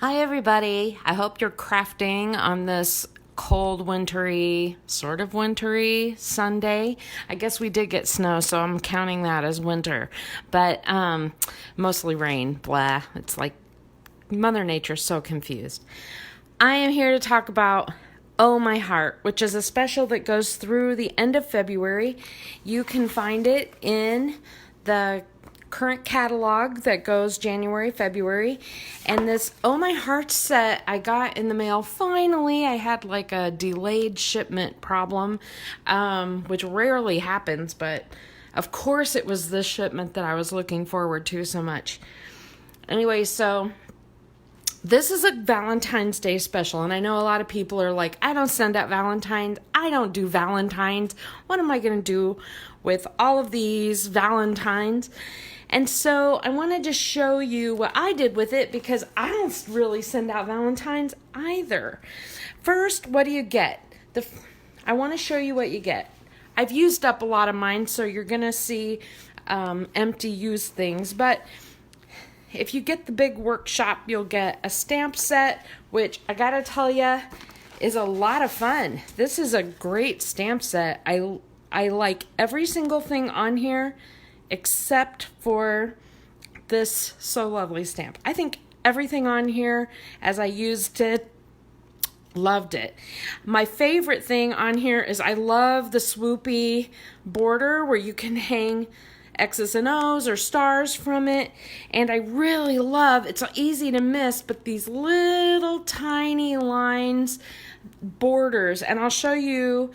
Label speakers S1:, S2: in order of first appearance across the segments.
S1: Hi, everybody. I hope you're crafting on this cold, wintry, sort of wintry Sunday. I guess we did get snow, so I'm counting that as winter. But mostly rain. Blah. It's like Mother Nature's so confused. I am here to talk about Oh My Heart, which is a special that goes through the end of February. You can find it in the current catalog that goes January, February. And this Oh My Heart set I got in the mail. Finally, I had like a delayed shipment problem, which rarely happens, but of course it was this shipment that I was looking forward to so much. Anyway, so this is a Valentine's Day special, and I know a lot of people are like, I don't send out Valentines. I don't do Valentines. What am I going to do with all of these Valentines? And so I wanted to show you what I did with it because I don't really send out Valentines either. First, what do you get? I want to show you what you get. I've used up a lot of mine, so you're going to see empty used things, but if you get the big workshop, you'll get a stamp set, which I gotta tell you is a lot of fun. This is a great stamp set. I like every single thing on here except for this So Lovely stamp. I think everything on here, as I used it, loved it. My favorite thing on here is I love the swoopy border where you can hang X's and O's or stars from it, and I really love, it's easy to miss, but these little tiny lines, borders, and I'll show you,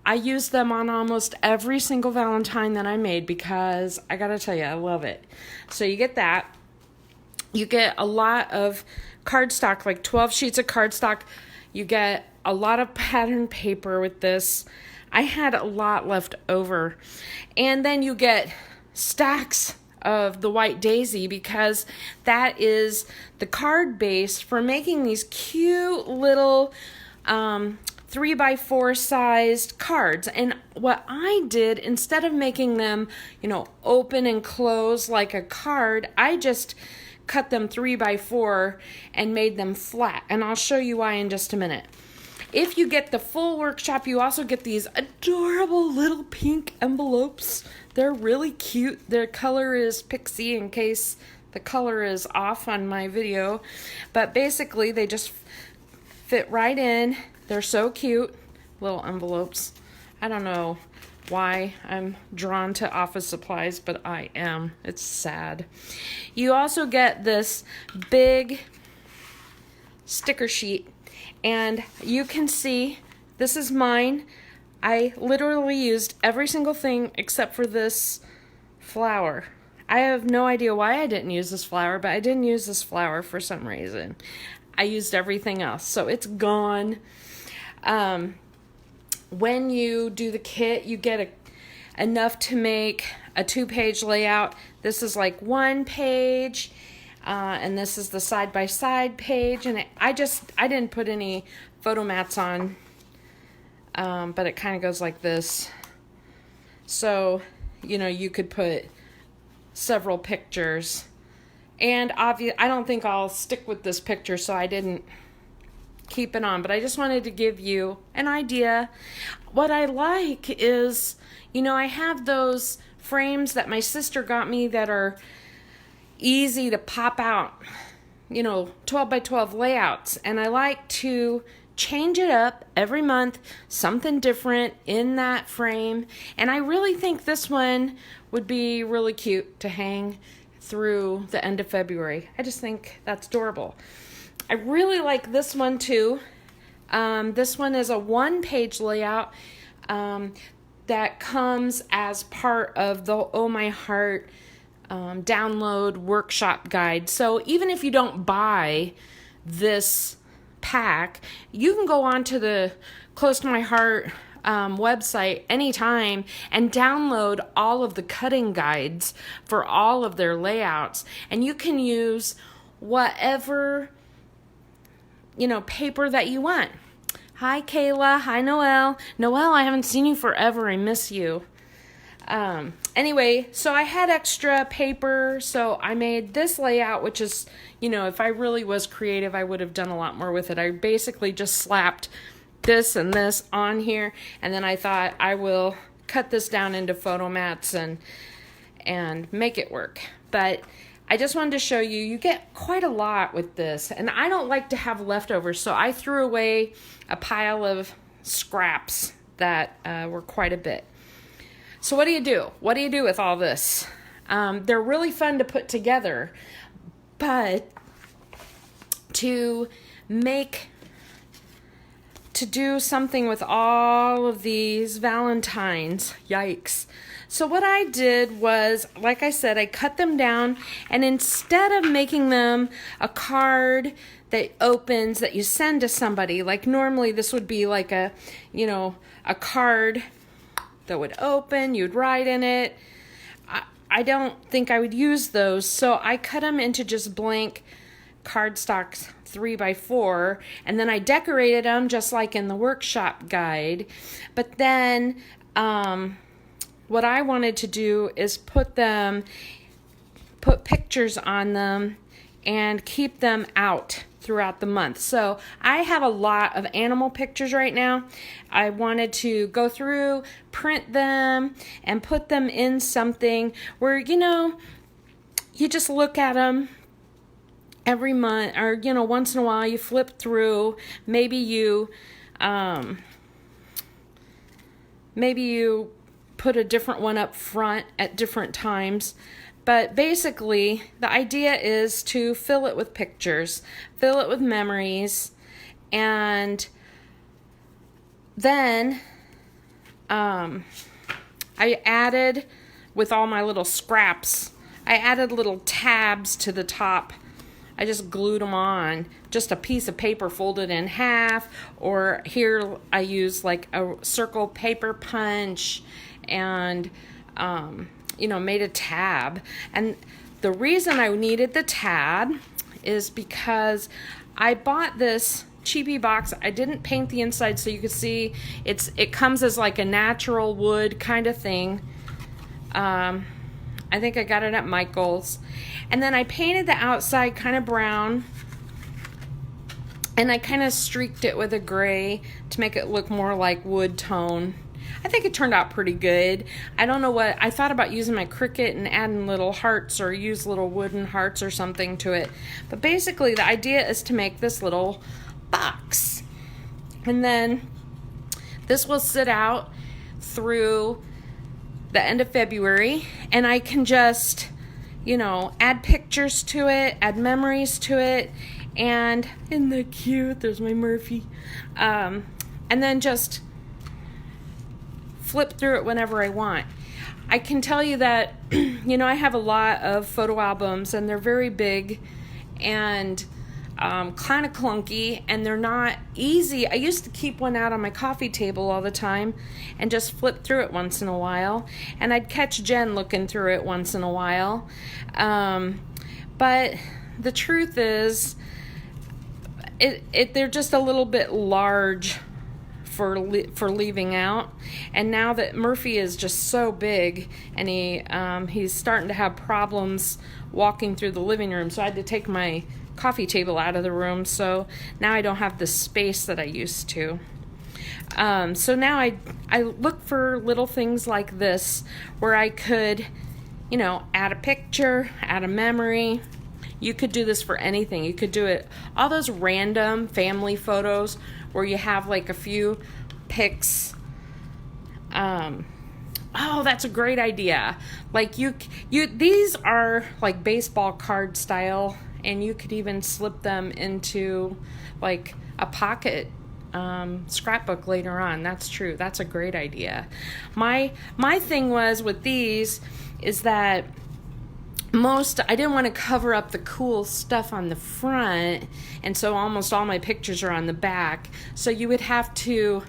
S1: I use them on almost every single Valentine that I made because I gotta tell you, I love it. So you get that. You get a lot of cardstock, like 12 sheets of cardstock. You get a lot of pattern paper with this. I had a lot left over. And then you get stacks of the white daisy because that is the card base for making these cute little 3x4 sized cards. And what I did, instead of making them, open and close like a card, I just cut them 3x4 and made them flat. And I'll show you why in just a minute. If you get the full workshop, you also get these adorable little pink envelopes. They're really cute. Their color is pixie in case the color is off on my video. But basically, they just fit right in. They're so cute. Little envelopes. I don't know why I'm drawn to office supplies, but I am. It's sad. You also get this big sticker sheet. And you can see, this is mine. I literally used every single thing except for this flower. I have no idea why I didn't use this flower, but I didn't use this flower for some reason. I used everything else, so it's gone. When you do the kit, you get enough to make a 2-page layout. This is like 1 page. And this is the side-by-side page, and I didn't put any photo mats on, but it kind of goes like this. So, you could put several pictures, and I don't think I'll stick with this picture, so I didn't keep it on, but I just wanted to give you an idea. What I like is, I have those frames that my sister got me that are easy to pop out, 12 by 12 layouts. And I like to change it up every month, something different in that frame. And I really think this one would be really cute to hang through the end of February. I just think that's adorable. I really like this one too. This one is a 1-page layout that comes as part of the Oh My Heart download workshop guide. So even if you don't buy this pack, you can go on to the Close to My Heart website anytime and download all of the cutting guides for all of their layouts, and you can use whatever paper that you want. Hi Kayla, hi Noelle. Noelle, I haven't seen you forever. I miss you. Anyway, so I had extra paper, so I made this layout, which is, if I really was creative, I would have done a lot more with it. I basically just slapped this and this on here, and then I thought I will cut this down into photo mats and make it work. But I just wanted to show you, you get quite a lot with this, and I don't like to have leftovers, so I threw away a pile of scraps that were quite a bit. So what do you do? What do you do with all this? They're really fun to put together, but to do something with all of these Valentines, yikes. So what I did was, like I said, I cut them down, and instead of making them a card that opens that you send to somebody, like normally this would be like a card that would open, you'd write in it. I don't think I would use those, so I cut them into just blank cardstocks 3x4, and then I decorated them just like in the workshop guide. But then what I wanted to do is put pictures on them and keep them out throughout the month. So I have a lot of animal pictures right now. I wanted to go through, print them, and put them in something where, you just look at them every month, or, once in a while you flip through. Maybe you put a different one up front at different times. But basically, the idea is to fill it with pictures, fill it with memories, and then I added, with all my little scraps, I added little tabs to the top. I just glued them on, just a piece of paper folded in half, or here I use like a circle paper punch, and made a tab. And the reason I needed the tab is because I bought this cheapy box. I didn't paint the inside, so you can see it comes as like a natural wood kind of thing. I think I got it at Michael's. And then I painted the outside kind of brown, and I kind of streaked it with a gray to make it look more like wood tone. I think it turned out pretty good. I don't know what, I thought about using my Cricut and adding little hearts or use little wooden hearts or something to it. But basically the idea is to make this little box. And then this will sit out through the end of February, and I can just, add pictures to it, add memories to it, and isn't that cute? There's my Murphy. And then just flip through it whenever I want. I can tell you that, I have a lot of photo albums, and they're very big and kind of clunky, and they're not easy. I used to keep one out on my coffee table all the time and just flip through it once in a while, and I'd catch Jen looking through it once in a while. But the truth is, they're just a little bit large for leaving out. And now that Murphy is just so big, and he's starting to have problems walking through the living room, so I had to take my coffee table out of the room, so now I don't have the space that I used to. So now I look for little things like this where I could, add a picture, add a memory. You could do this for anything. You could do it, all those random family photos where you have like a few pics. Oh, that's a great idea. Like these are like baseball card style, and you could even slip them into like a pocket scrapbook later on. That's true. That's a great idea. My thing was with these is that I didn't want to cover up the cool stuff on the front, and so almost all my pictures are on the back. So you would have to,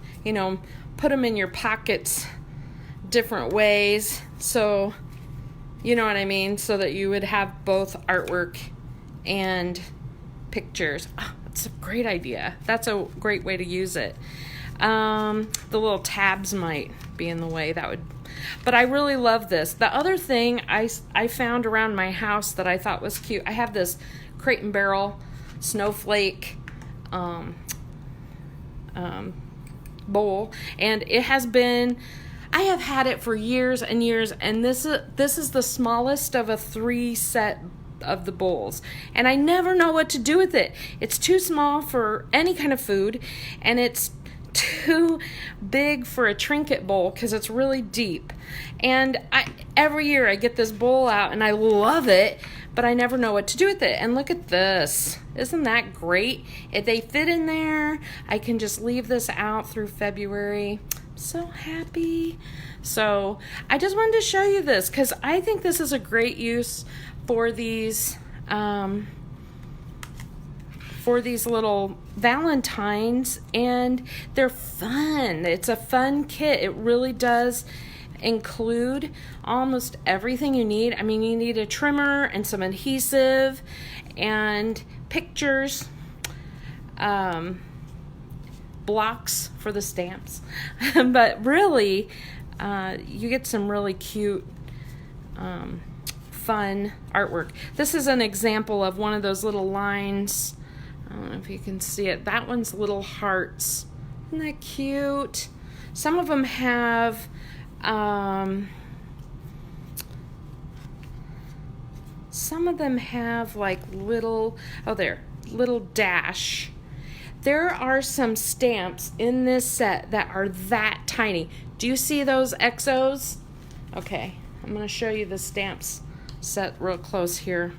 S1: put them in your pockets different ways. So, you know what I mean? So that you would have both artwork and pictures. Oh, that's a great idea. That's a great way to use it. The little tabs might be in the way. That would But I really love this. The other thing I found around my house that I thought was cute, I have this Crate and Barrel snowflake bowl, and it has been, I have had it for years and years, and this is the smallest of a 3 set of the bowls, and I never know what to do with it. It's too small for any kind of food, and it's too big for a trinket bowl because it's really deep. And every year I get this bowl out and I love it, but I never know what to do with it. And look at this. Isn't that great? If they fit in there, I can just leave this out through February. I'm so happy. So I just wanted to show you this because I think this is a great use for these little Valentines, and they're fun. It's a fun kit. It really does include almost everything you need. I mean, you need a trimmer and some adhesive and pictures, blocks for the stamps. But really, you get some really cute fun artwork. This is an example of one of those little lines. I don't know if you can see it. That one's little hearts. Isn't that cute? Some of them have like little, little dash. There are some stamps in this set that are that tiny. Do you see those XOs? Okay, I'm going to show you the stamps set real close here.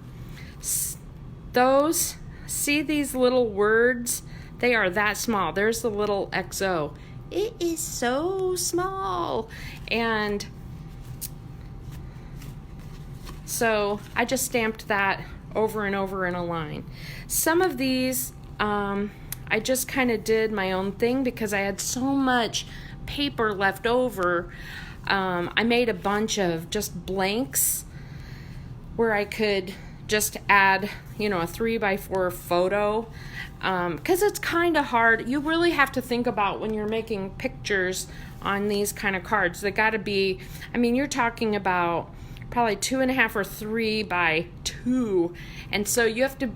S1: Those, see these little words? They are that small. There's the little XO. It is so small. And so I just stamped that over and over in a line. Some of these, I just kind of did my own thing because I had so much paper left over. I made a bunch of just blanks where I could just add, a 3x4 photo, because it's kind of hard. You really have to think about when you're making pictures on these kind of cards. They got to be, you're talking about probably 2.5 or 3x2, and so you have to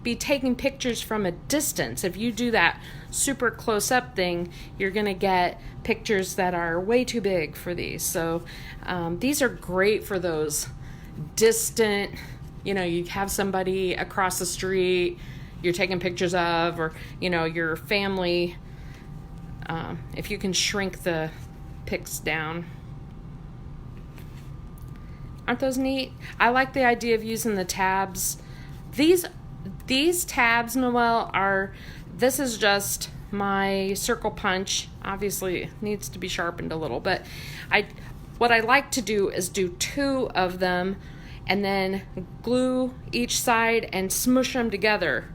S1: be taking pictures from a distance. If you do that super close-up thing, you're going to get pictures that are way too big for these. So these are great for those distant, you have somebody across the street you're taking pictures of, or your family, if you can shrink the pics down. Aren't those neat? I like the idea of using the tabs. These tabs, Noelle, this is just my circle punch. Obviously it needs to be sharpened a little, but what I like to do is do 2 of them and then glue each side and smush them together.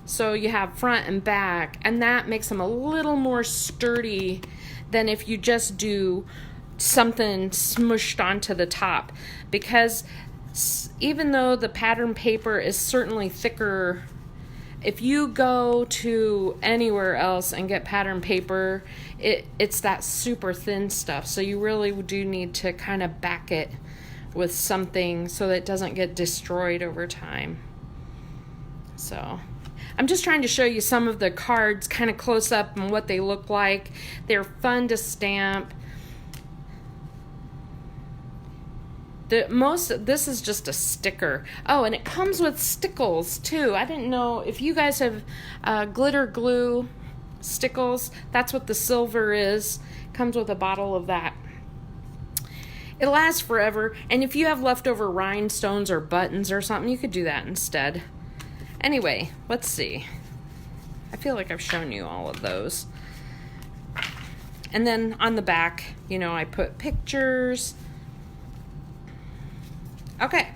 S1: So you have front and back, and that makes them a little more sturdy than if you just do something smushed onto the top. Because even though the pattern paper is certainly thicker, if you go to anywhere else and get pattern paper, it's that super thin stuff. So you really do need to kind of back it with something so that it doesn't get destroyed over time. So I'm just trying to show you some of the cards kind of close up and what they look like. They're fun to stamp. This is just a sticker. Oh, and it comes with stickles too. I didn't know if you guys have glitter glue stickles. That's what the silver is. Comes with a bottle of that. It lasts forever, and if you have leftover rhinestones or buttons or something, you could do that instead. Anyway, let's see. I feel like I've shown you all of those. And then on the back, I put pictures. Okay,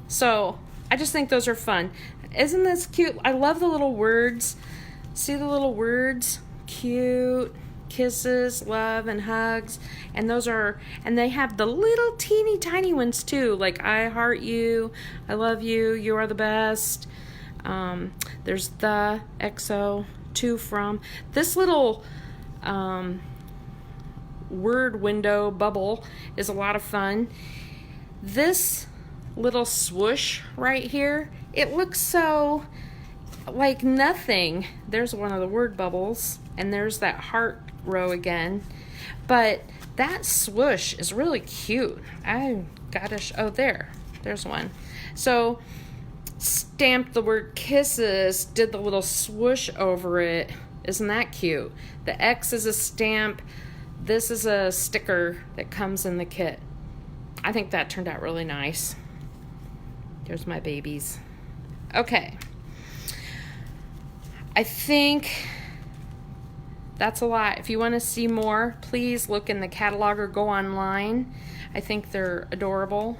S1: so I just think those are fun. Isn't this cute? I love the little words. See the little words? Cute. Kisses, love, and hugs. And they have the little teeny tiny ones too, like I heart you, I love you, you are the best. There's the XO, to, from. This little word window bubble is a lot of fun. This little swoosh right here, it looks so like nothing. There's one of the word bubbles, and there's that heart row again. But that swoosh is really cute. I gotta there's one. So stamped the word kisses, did the little swoosh over it. Isn't that cute? The X is a stamp. This is a sticker that comes in the kit. I think that turned out really nice. There's my babies. Okay. I think that's a lot. If you want to see more, please look in the catalog or go online. I think they're adorable.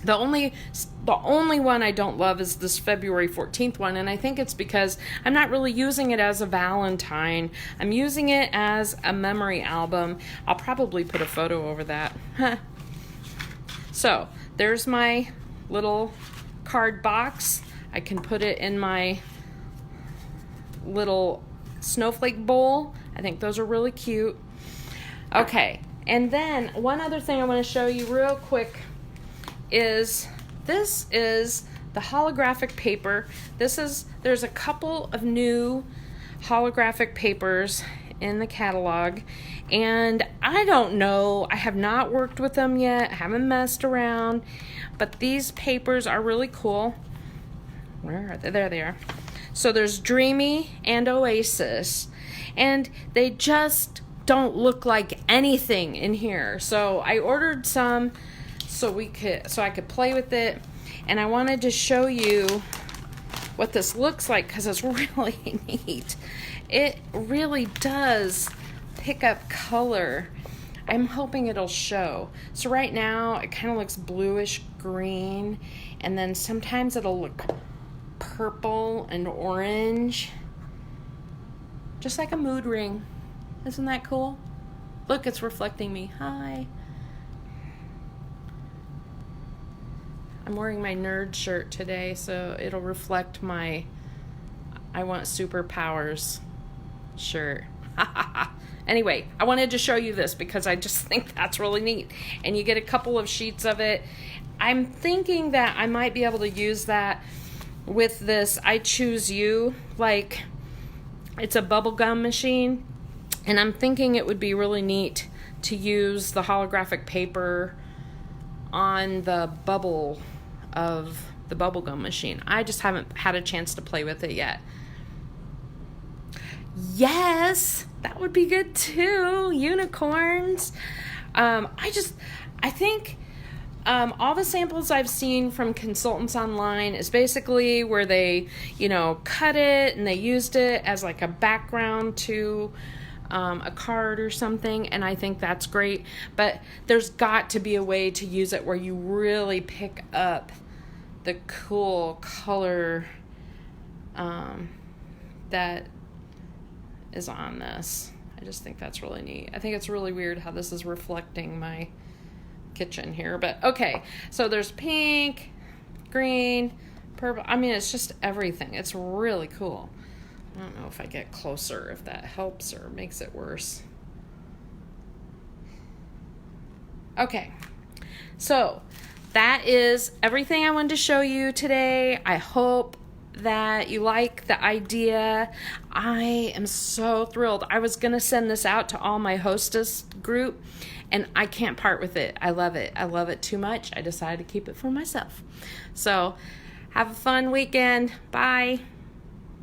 S1: The only one I don't love is this February 14th one, and I think it's because I'm not really using it as a Valentine. I'm using it as a memory album. I'll probably put a photo over that. So, there's my little card box. I can put it in my little snowflake bowl. I think those are really cute. Okay, and then one other thing I want to show you real quick is this is the holographic paper. There's a couple of new holographic papers in the catalog, and I don't know, I have not worked with them yet, haven't messed around, but these papers are really cool. Where are they? There they are. So there's Dreamy and Oasis, and they just don't look like anything in here. So I ordered some so I could play with it, and I wanted to show you what this looks like because it's really neat. It really does pick up color. I'm hoping it'll show. So right now it kind of looks bluish green, and then sometimes it'll look purple and orange, just like a mood ring. Isn't that cool? Look, it's reflecting me. Hi. I'm wearing my nerd shirt today, so it'll reflect my I want superpowers shirt. Anyway, I wanted to show you this because I just think that's really neat. And you get a couple of sheets of it. I'm thinking that I might be able to use that with this I Choose You. Like, it's a bubblegum machine. And I'm thinking it would be really neat to use the holographic paper on the bubble of the bubblegum machine. I just haven't had a chance to play with it yet. Yes, that would be good too. Unicorns. I think all the samples I've seen from consultants online is basically where they, cut it and they used it as like a background to a card or something, and I think that's great. But there's got to be a way to use it where you really pick up the cool color that is on this. I just think that's really neat. I think it's really weird how this is reflecting my kitchen here, but okay. So there's pink, green, purple. I mean, it's just everything. It's really cool. I don't know if I get closer, if that helps or makes it worse. Okay, so that is everything I wanted to show you today. I hope that you like the idea. I am so thrilled. I was going to send this out to all my hostess group, and I can't part with it. I love it. I love it too much. I decided to keep it for myself. So have a fun weekend. Bye.